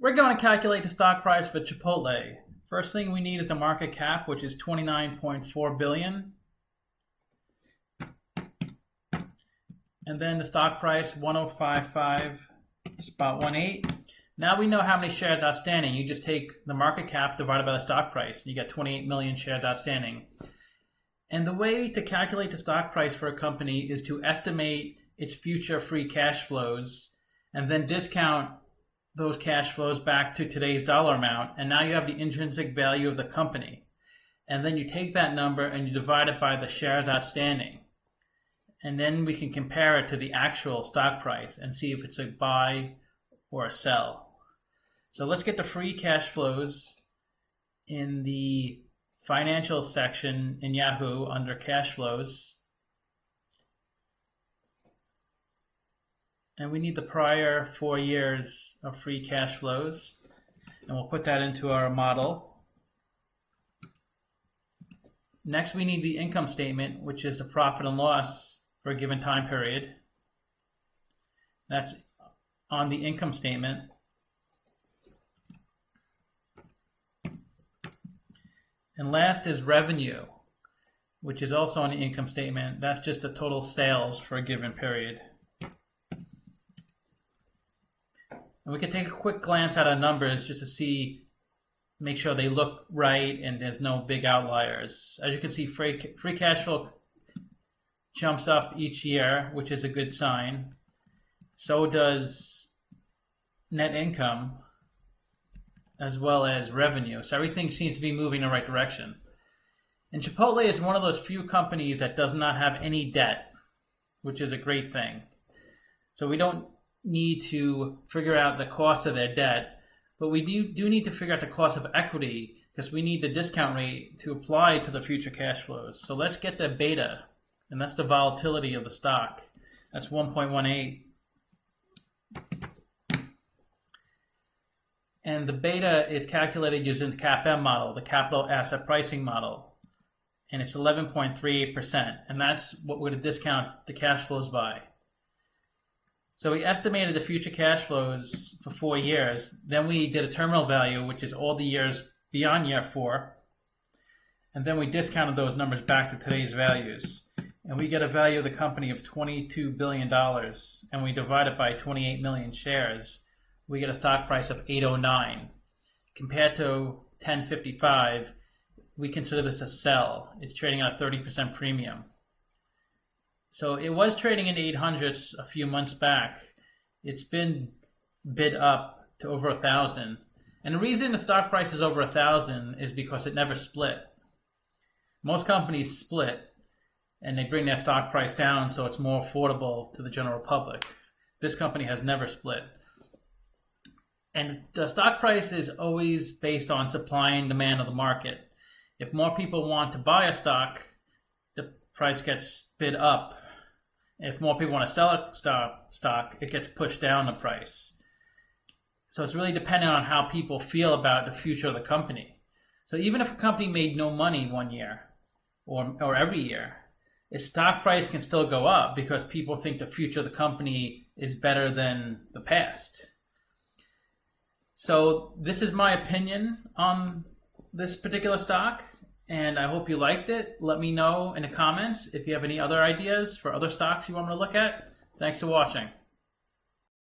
We're going to calculate the stock price for Chipotle. First thing we need is the market cap, which is $29.4 billion. And then the stock price, 1055.18. Now we know how many shares outstanding. You just take the market cap divided by the stock price. You get 28 million shares outstanding. And the way to calculate the stock price for a company is to estimate its future free cash flows and then discount those cash flows back to today's dollar amount. And now you have the intrinsic value of the company. And then you take that number and you divide it by the shares outstanding. And then we can compare it to the actual stock price and see if it's a buy or a sell. So let's get the free cash flows in the financial section in Yahoo under cash flows. And we need the prior 4 years of free cash flows. And we'll put that into our model. Next, we need the income statement, which is the profit and loss for a given time period. That's on the income statement. And last is revenue, which is also on the income statement. That's just the total sales for a given period. And we can take a quick glance at our numbers just to see, make sure they look right and there's no big outliers. As you can see, free cash flow jumps up each year, which is a good sign. So does net income, as well as revenue. So everything seems to be moving in the right direction. And Chipotle is one of those few companies that does not have any debt, which is a great thing. So we don't need to figure out the cost of their debt, but we do need to figure out the cost of equity because we need the discount rate to apply to the future cash flows. So let's get the beta, and that's the volatility of the stock. That's 1.18. And the beta is calculated using the CAPM model, the capital asset pricing model. And it's 11.38%. And that's what we're going to discount the cash flows by. So we estimated the future cash flows for 4 years. Then we did a terminal value, which is all the years beyond year 4. And then we discounted those numbers back to today's values. And we get a value of the company of $22 billion. And we divide it by 28 million shares. We get a stock price of $8.09. Compared to $10.55, we consider this a sell. It's trading at a 30% premium. So it was trading in the 800s a few months back. It's been bid up to over 1,000. And the reason the stock price is over 1,000 is because it never split. Most companies split and they bring their stock price down so it's more affordable to the general public. This company has never split. And the stock price is always based on supply and demand of the market. If more people want to buy a stock, the price gets bid up. If more people want to sell a stock, it gets pushed down the price. So it's really dependent on how people feel about the future of the company. So even if a company made no money 1 year or every year, its stock price can still go up because people think the future of the company is better than the past. So this is my opinion on this particular stock, and I hope you liked it. Let me know in the comments if you have any other ideas for other stocks you want me to look at. Thanks for watching.